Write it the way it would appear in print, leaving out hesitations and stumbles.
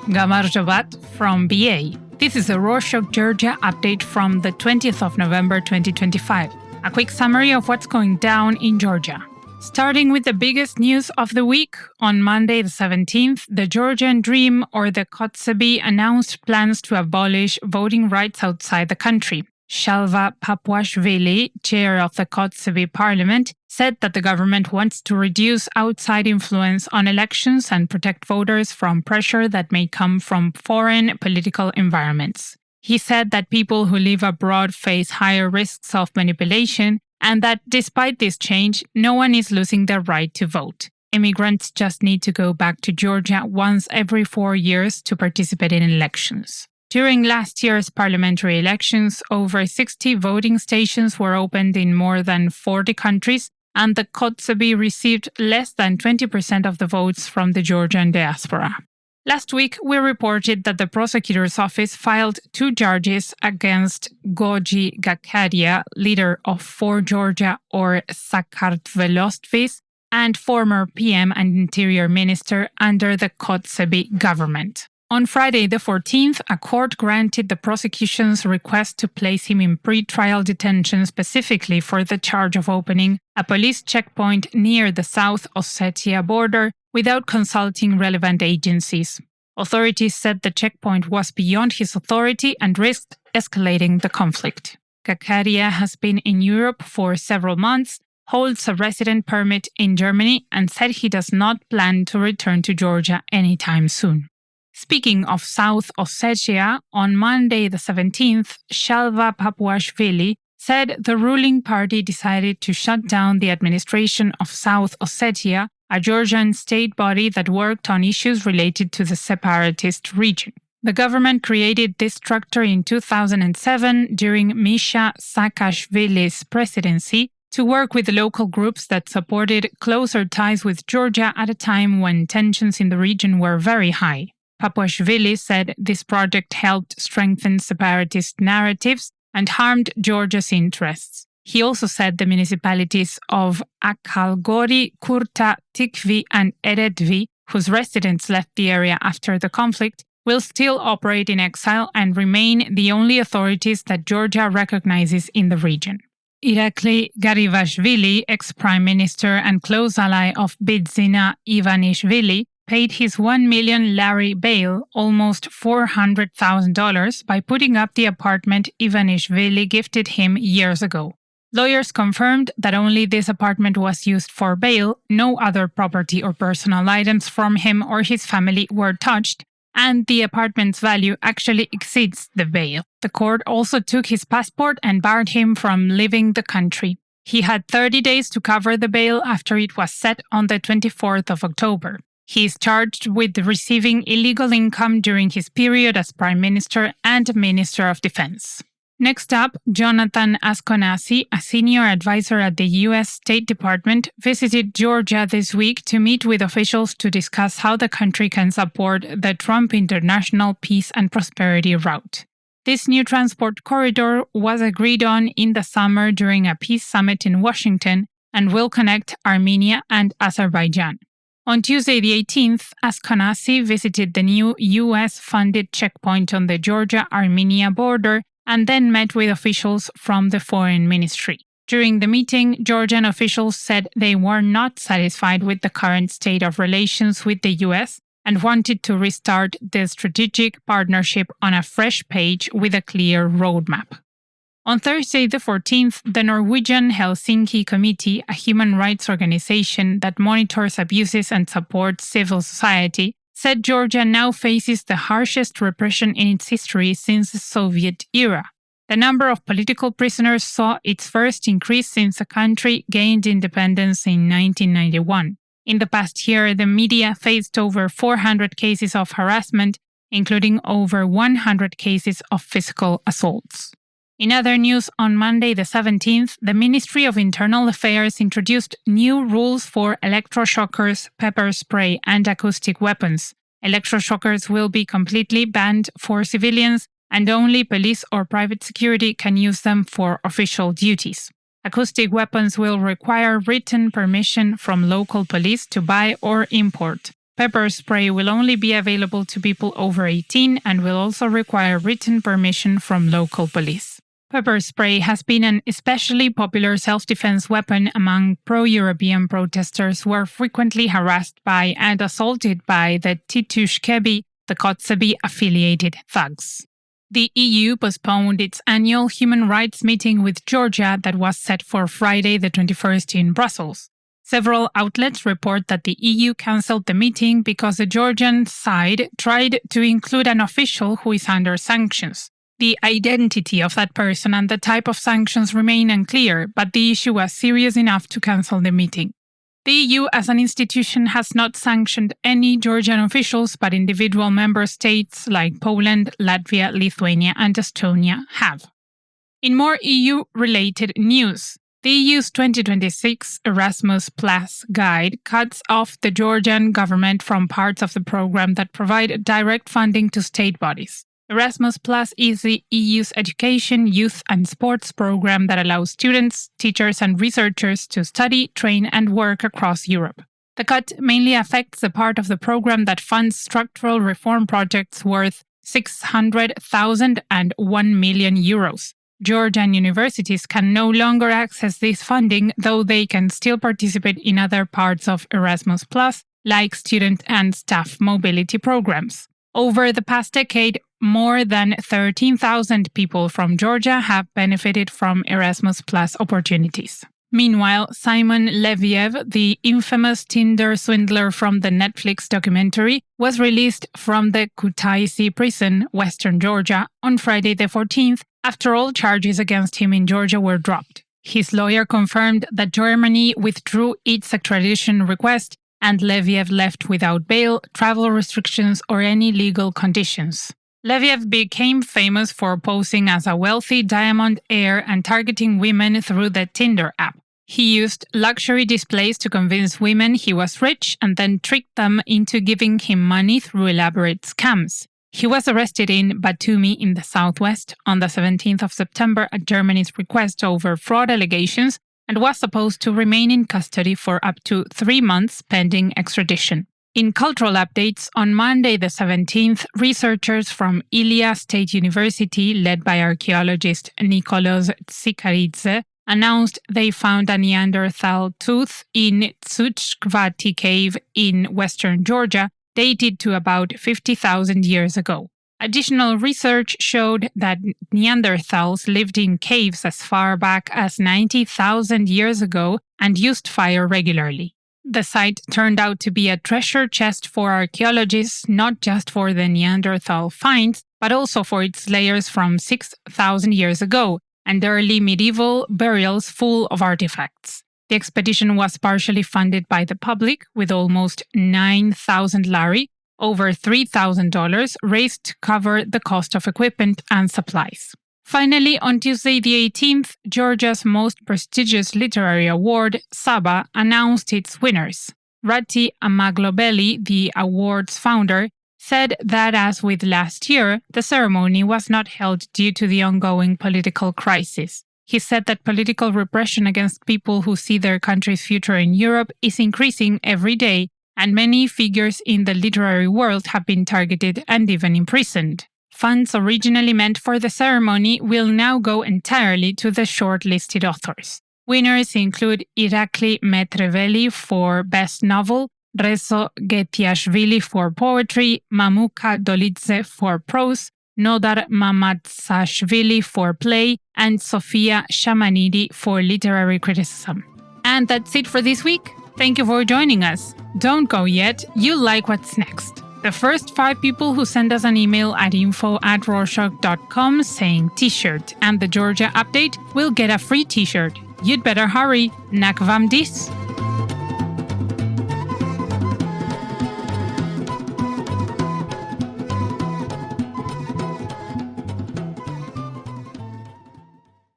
Gamar Jabat from BA. This is a Rorschach Georgia update from the 20th of November 2025. A quick summary of what's going down in Georgia. Starting with the biggest news of the week, on Monday the 17th, the Georgian Dream, or the Kotzebue, announced plans to abolish voting rights outside the country. Shalva Papuashvili, chair of the Kotzebue parliament, said that the government wants to reduce outside influence on elections and protect voters from pressure that may come from foreign political environments. He said that people who live abroad face higher risks of manipulation and that despite this change, no one is losing their right to vote. Immigrants just need to go back to Georgia once every 4 years to participate in elections. During last year's parliamentary elections, over 60 voting stations were opened in more than 40 countries, and the Kotzebue received less than 20% of the votes from the Georgian diaspora. Last week, we reported that the prosecutor's office filed 2 charges against Goji Gakaria, leader of For Georgia or Sakartvelostvis, and former PM and Interior Minister under the Kotzebue government. On Friday the 14th, a court granted the prosecution's request to place him in pre-trial detention specifically for the charge of opening a police checkpoint near the South Ossetia border without consulting relevant agencies. Authorities said the checkpoint was beyond his authority and risked escalating the conflict. Gakaria has been in Europe for several months, holds a resident permit in Germany, and said he does not plan to return to Georgia anytime soon. Speaking of South Ossetia, on Monday the 17th, Shalva Papuashvili said the ruling party decided to shut down the administration of South Ossetia, a Georgian state body that worked on issues related to the separatist region. The government created this structure in 2007 during Misha Saakashvili's presidency to work with local groups that supported closer ties with Georgia at a time when tensions in the region were very high. Papuashvili said this project helped strengthen separatist narratives and harmed Georgia's interests. He also said the municipalities of Akhalgori, Kurta, Tikvi, and Eredvi, whose residents left the area after the conflict, will still operate in exile and remain the only authorities that Georgia recognizes in the region. Irakli Garivashvili, ex-prime minister and close ally of Bidzina Ivanishvili, paid his $1 million lari bail, almost $400,000, by putting up the apartment Ivanishvili gifted him years ago. Lawyers confirmed that only this apartment was used for bail, no other property or personal items from him or his family were touched, and the apartment's value actually exceeds the bail. The court also took his passport and barred him from leaving the country. He had 30 days to cover the bail after it was set on the 24th of October. He is charged with receiving illegal income during his period as Prime Minister and Minister of Defense. Next up, Jonathan Asconasi, a senior advisor at the U.S. State Department, visited Georgia this week to meet with officials to discuss how the country can support the Trump International Peace and Prosperity Route. This new transport corridor was agreed on in the summer during a peace summit in Washington and will connect Armenia and Azerbaijan. On Tuesday the 18th, Asconasi visited the new U.S.-funded checkpoint on the Georgia-Armenia border and then met with officials from the Foreign Ministry. During the meeting, Georgian officials said they were not satisfied with the current state of relations with the U.S. and wanted to restart the strategic partnership on a fresh page with a clear roadmap. On Thursday the 14th, the Norwegian Helsinki Committee, a human rights organization that monitors abuses and supports civil society, said Georgia now faces the harshest repression in its history since the Soviet era. The number of political prisoners saw its first increase since the country gained independence in 1991. In the past year, the media faced over 400 cases of harassment, including over 100 cases of physical assaults. In other news, on Monday the 17th, the Ministry of Internal Affairs introduced new rules for electroshockers, pepper spray, and acoustic weapons. Electroshockers will be completely banned for civilians, and only police or private security can use them for official duties. Acoustic weapons will require written permission from local police to buy or import. Pepper spray will only be available to people over 18 and will also require written permission from local police. Pepper spray has been an especially popular self-defense weapon among pro-European protesters who are frequently harassed by and assaulted by the Titushkebi, the Kotzebue-affiliated thugs. The EU postponed its annual human rights meeting with Georgia that was set for Friday the 21st in Brussels. Several outlets report that the EU cancelled the meeting because the Georgian side tried to include an official who is under sanctions. The identity of that person and the type of sanctions remain unclear, but the issue was serious enough to cancel the meeting. The EU as an institution has not sanctioned any Georgian officials, but individual member states like Poland, Latvia, Lithuania, and Estonia have. In more EU-related news, the EU's 2026 Erasmus Plus guide cuts off the Georgian government from parts of the program that provide direct funding to state bodies. Erasmus Plus is the EU's education, youth, and sports program that allows students, teachers, and researchers to study, train, and work across Europe. The cut mainly affects the part of the program that funds structural reform projects worth 600,000 and 1 million euros. Georgian universities can no longer access this funding, though they can still participate in other parts of Erasmus Plus, like student and staff mobility programs. Over the past decade, more than 13,000 people from Georgia have benefited from Erasmus Plus opportunities. Meanwhile, Simon Leviev, the infamous Tinder Swindler from the Netflix documentary, was released from the Kutaisi prison, Western Georgia, on Friday the 14th, after all charges against him in Georgia were dropped. His lawyer confirmed that Germany withdrew its extradition request, and Leviev left without bail, travel restrictions, or any legal conditions. Leviev became famous for posing as a wealthy diamond heir and targeting women through the Tinder app. He used luxury displays to convince women he was rich and then tricked them into giving him money through elaborate scams. He was arrested in Batumi in the southwest on the 17th of September at Germany's request over fraud allegations and was supposed to remain in custody for up to 3 months pending extradition. In cultural updates, on Monday the 17th, researchers from U.S State University, led by archaeologist Nicholas Tsikaridze, announced they found a Neanderthal tooth in Tsuchkvati cave in western Georgia, dated to about 50,000 years ago. Additional research showed that Neanderthals lived in caves as far back as 90,000 years ago and used fire regularly. The site turned out to be a treasure chest for archaeologists, not just for the Neanderthal finds, but also for its layers from 6,000 years ago and early medieval burials full of artifacts. The expedition was partially funded by the public, with almost 9,000 lari, over $3,000, raised to cover the cost of equipment and supplies. Finally, on Tuesday the 18th, Georgia's most prestigious literary award, Saba, announced its winners. Rati Amaglobeli, the award's founder, said that as with last year, the ceremony was not held due to the ongoing political crisis. He said that political repression against people who see their country's future in Europe is increasing every day, and many figures in the literary world have been targeted and even imprisoned. Funds originally meant for the ceremony will now go entirely to the shortlisted authors. Winners include Irakli Metreveli for Best Novel, Rezo Getiashvili for Poetry, Mamuka Dolidze for Prose, Nodar Mamatsashvili for Play, and Sofia Shamanidi for Literary Criticism. And that's it for this week. Thank you for joining us. Don't go yet, you'll like what's next. The first 5 people who send us an email at info@rorschach.com saying t-shirt and the Georgia update will get a free t-shirt. You'd better hurry. Nak vam dis.